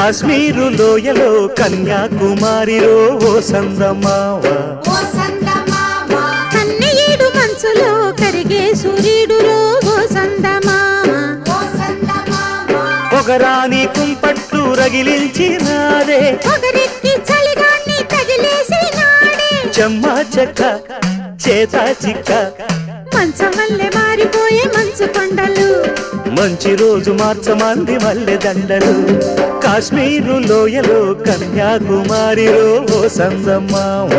కాశ్మీరు లోయలో కన్యాకుమారిలో ఓ సందమావ కన్నయ్యేడు మనసులో కరిగే సూర్యుడులో ఓ సందమావ ఒకరాని కుంపట్లు రగిలించినారే ఒకరికి చలిగాన్ని తగిలేసినాడే చెమ్మా చెక్క చేత చిక్క మంచమల్లె మారిపోయే మంచు కొండలు మంచి రోజు మార్చమంది మల్లె దండలు కాశ్మీరు లోయలో కన్యాకుమారిలో ఓ సందమావ